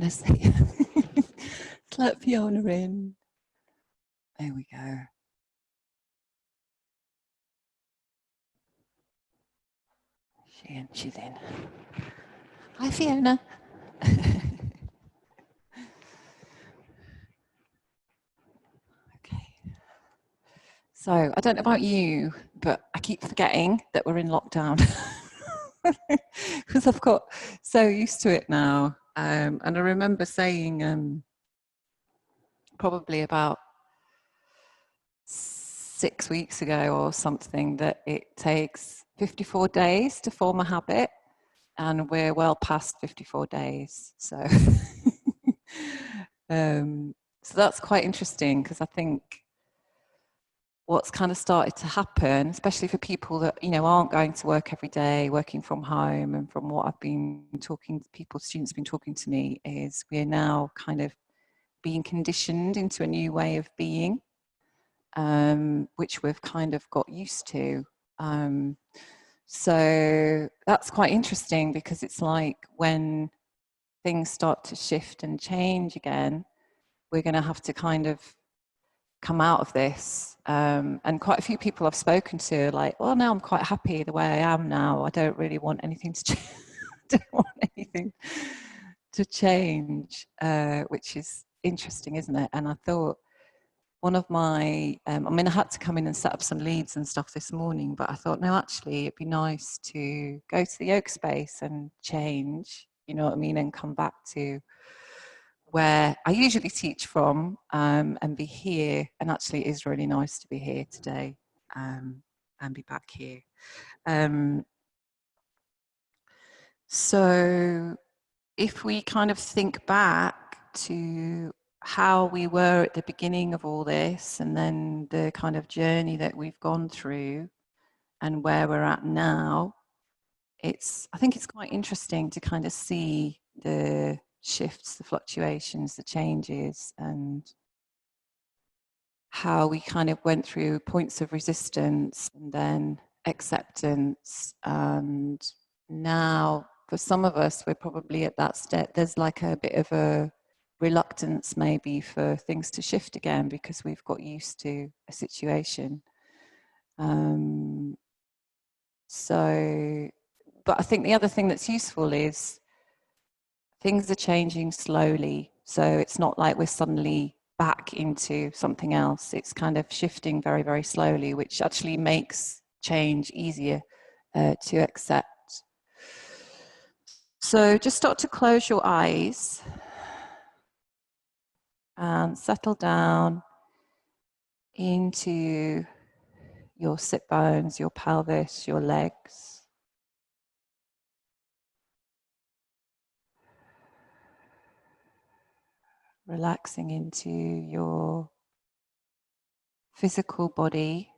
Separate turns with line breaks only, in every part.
let's see. Let's let Fiona in. There we go. She's in. Hi, Fiona. Okay. So I don't know about you, but I keep forgetting that we're in lockdown because I've got so used to it now. And I remember saying probably about 6 weeks ago or something that it takes 54 days to form a habit, and we're well past 54 days. So, so that's quite interesting because I think what's kind of started to happen, especially for people that, you know, aren't going to work every day, working from home, and from what I've been talking to people, students have been talking to me, is we're now kind of being conditioned into a new way of being, which we've kind of got used to. So that's quite interesting because it's like when things start to shift and change again, we're going to have to kind of come out of this. And quite a few people I've spoken to are like, well, now I'm quite happy the way I am now. I don't really want anything to change. Don't want anything to change, which is interesting, isn't it? And I thought one of my, I mean, I had to come in and set up some leads and stuff this morning, but I thought, no, actually, it'd be nice to go to the yoga space and change, you know what I mean, and come back to where I usually teach from, and be here. And actually, it is really nice to be here today, and be back here. So if we kind of think back to how we were at the beginning of all this, and then the kind of journey that we've gone through and where we're at now, I think it's quite interesting to kind of see the shifts, the fluctuations, the changes, and how we kind of went through points of resistance and then acceptance. And now for some of us, we're probably at that step. There's like a bit of a reluctance maybe for things to shift again because we've got used to a situation. So, but I think the other thing that's useful is things are changing slowly. So it's not like we're suddenly back into something else. It's kind of shifting very, very slowly, which actually makes change easier to accept. So just start to close your eyes and settle down into your sit bones, your pelvis, your legs. Relaxing into your physical body.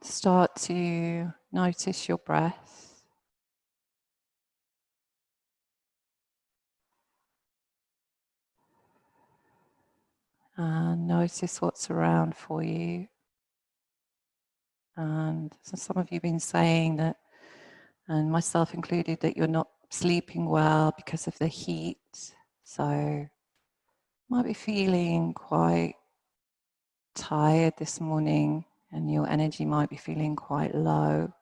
Start to notice your breath. And notice what's around for you. And so some of you have been saying that, and myself included, that you're not sleeping well because of the heat. So might be feeling quite tired this morning and your energy might be feeling quite low.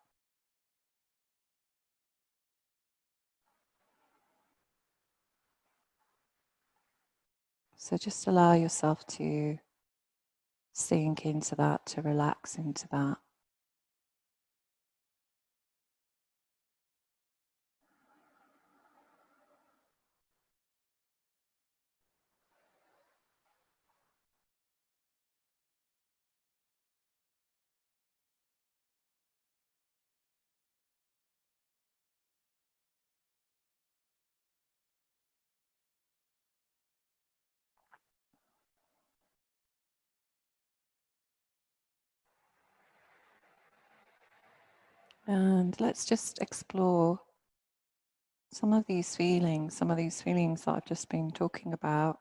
So just allow yourself to sink into that, to relax into that. And let's just explore some of these feelings that I've just been talking about.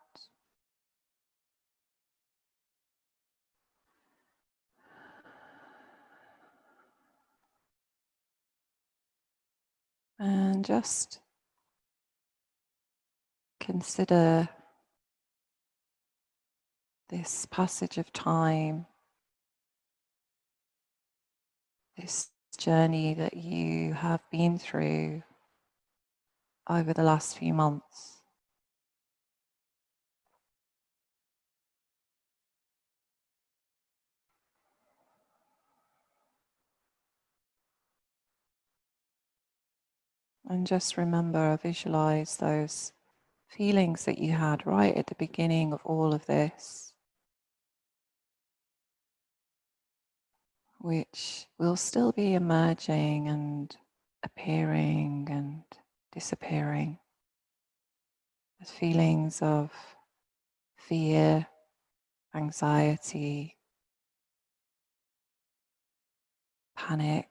And just consider this passage of time, this journey that you have been through over the last few months. And just remember or visualize those feelings that you had right at the beginning of all of this, which will still be emerging and appearing and disappearing. As feelings of fear, anxiety, panic,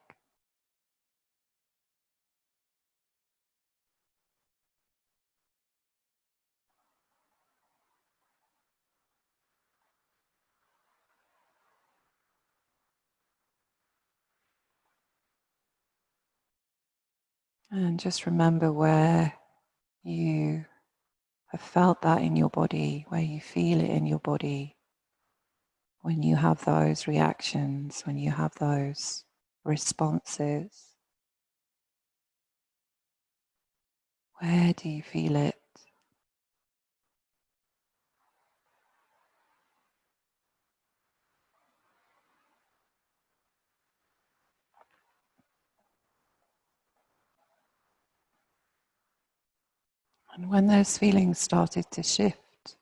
and just remember where you have felt that in your body, where you feel it in your body when you have those reactions, when you have those responses. Where do you feel it? And when those feelings started to shift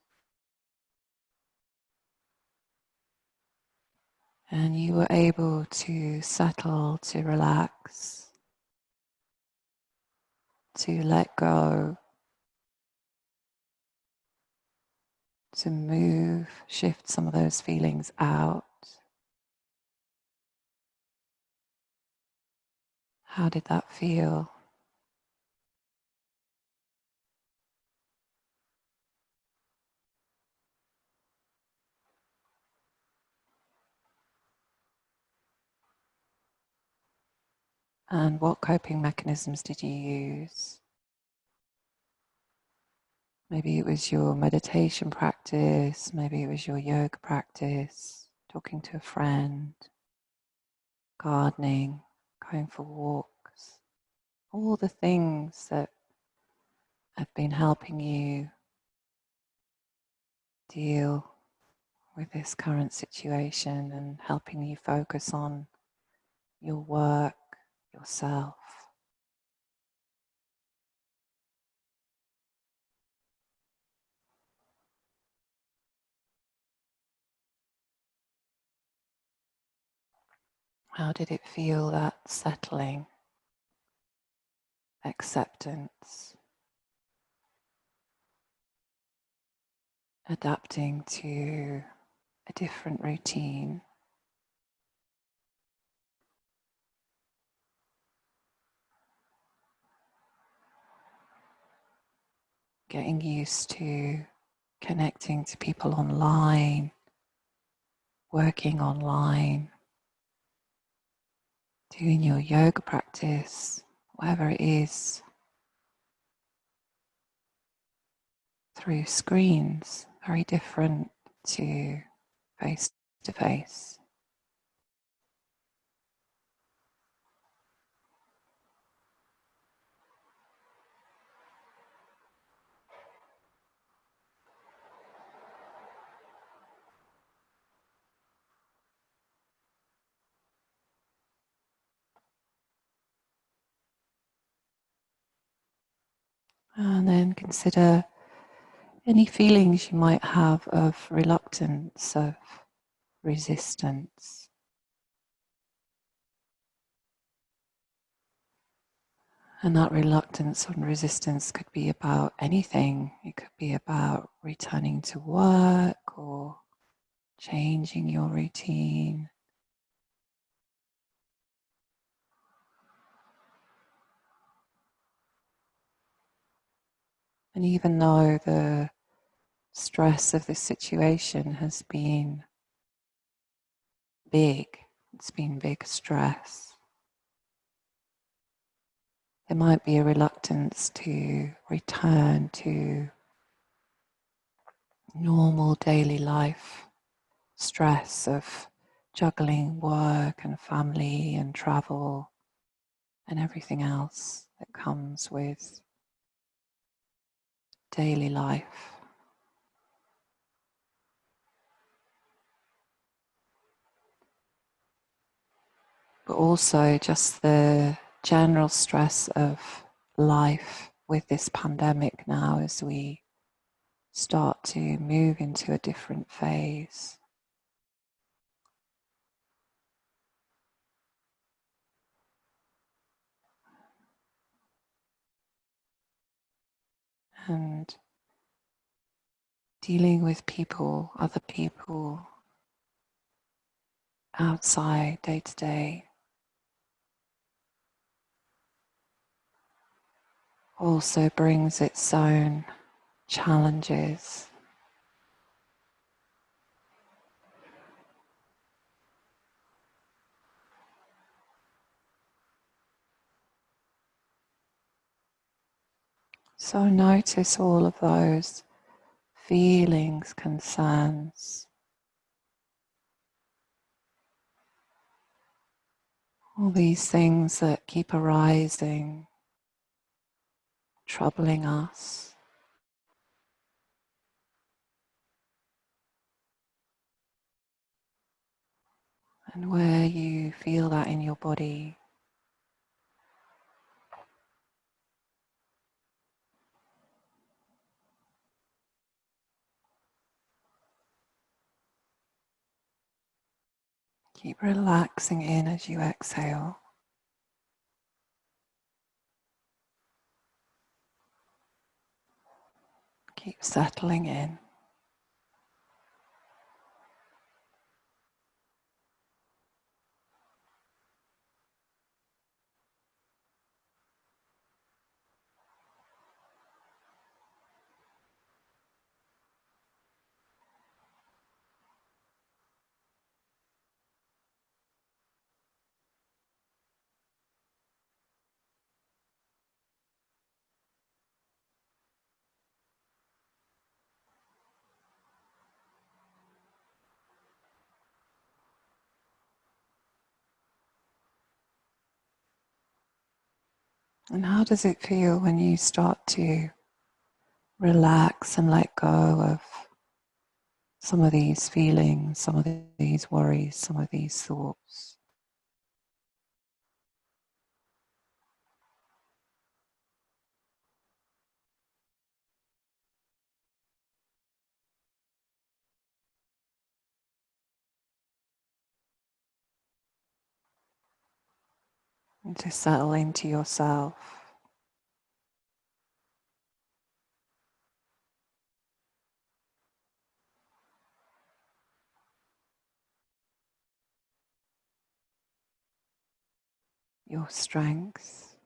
and you were able to settle, to relax, to let go, to move, shift some of those feelings out, how did that feel? And what coping mechanisms did you use? Maybe it was your meditation practice, maybe it was your yoga practice, talking to a friend, gardening, going for walks, all the things that have been helping you deal with this current situation and helping you focus on your work, yourself. How did it feel, that settling, acceptance, adapting to a different routine? Getting used to connecting to people online, working online, doing your yoga practice, whatever it is, through screens, very different to face to face. And then consider any feelings you might have of reluctance, of resistance. And that reluctance and resistance could be about anything. It could be about returning to work or changing your routine. And even though the stress of this situation has been big, it's been big stress, there might be a reluctance to return to normal daily life stress of juggling work and family and travel and everything else that comes with daily life. But also just the general stress of life with this pandemic now as we start to move into a different phase. And dealing with people, other people outside day to day also brings its own challenges. So notice all of those feelings, concerns, all these things that keep arising, troubling us. And where you feel that in your body, keep relaxing in as you exhale. Keep settling in. And how does it feel when you start to relax and let go of some of these feelings, some of these worries, some of these thoughts? And to settle into yourself. Your strengths,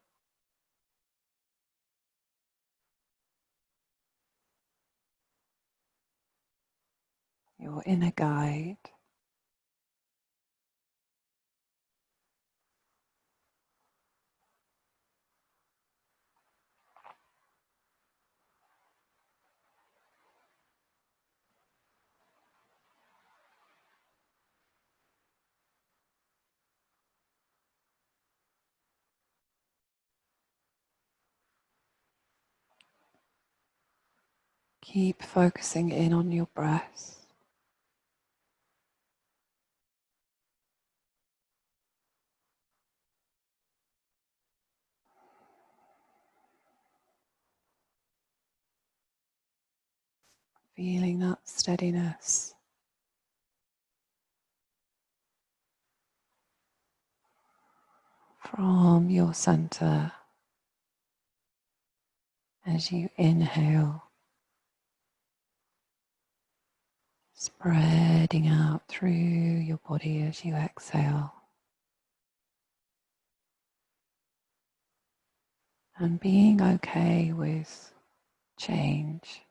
your inner guide, keep focusing in on your breath. Feeling that steadiness. From your center as you inhale, spreading out through your body as you exhale. And being okay with change.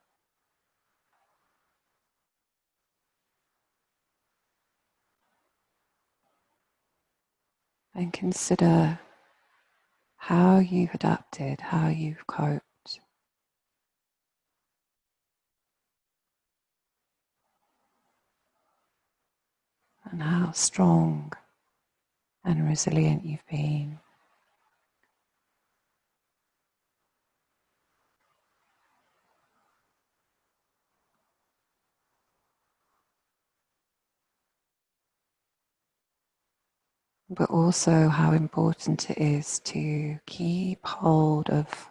And consider how you've adapted, how you've coped, and how strong and resilient you've been. But also how important it is to keep hold of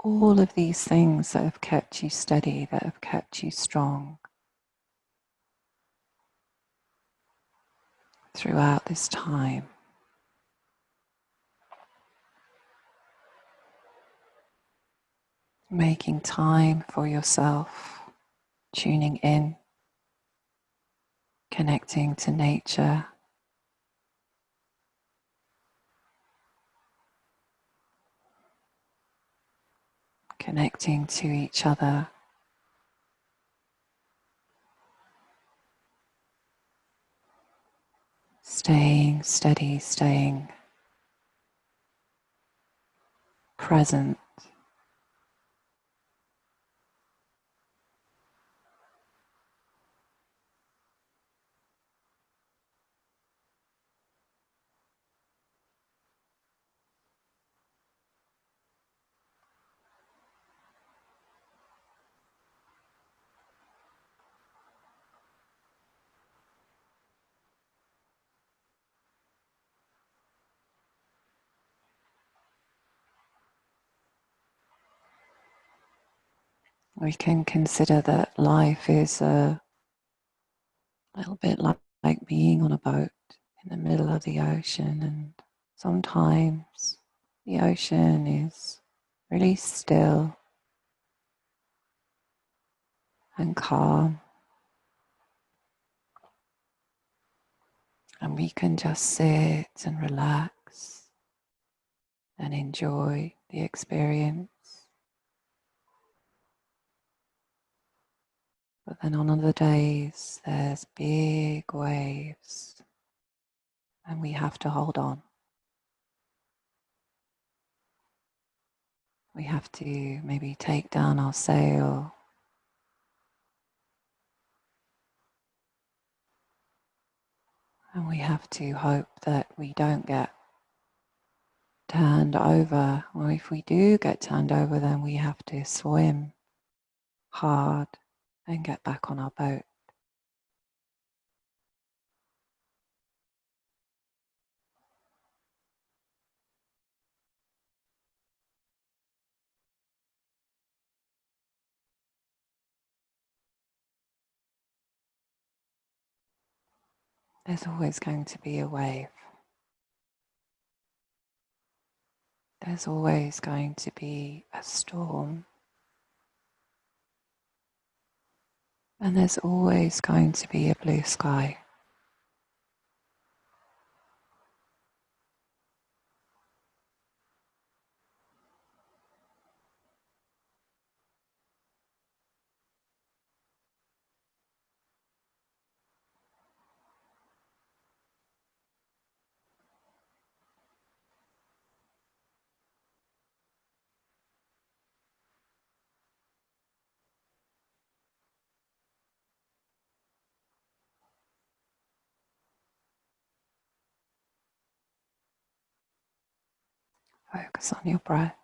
all of these things that have kept you steady, that have kept you strong throughout this time. Making time for yourself, tuning in, connecting to nature, connecting to each other, staying steady, staying present. We can consider that life is a little bit like being on a boat in the middle of the ocean, and sometimes the ocean is really still and calm, and we can just sit and relax and enjoy the experience. But then on other days, there's big waves, and we have to hold on. We have to maybe take down our sail, and we have to hope that we don't get turned over. Or if we do get turned over, then we have to swim hard and get back on our boat. There's always going to be a wave. There's always going to be a storm. And there's always going to be a blue sky. Focus on your breath.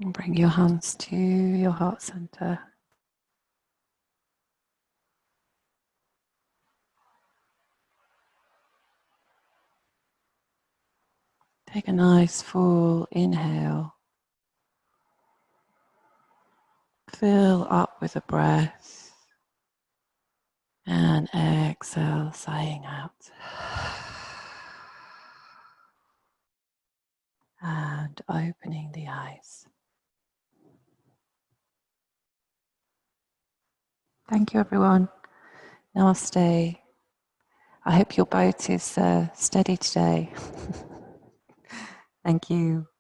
And bring your hands to your heart center. Take a nice full inhale. Fill up with a breath. And exhale, sighing out. And opening the eyes.
Thank you, everyone.
Namaste. I hope your boat is steady today.
Thank you.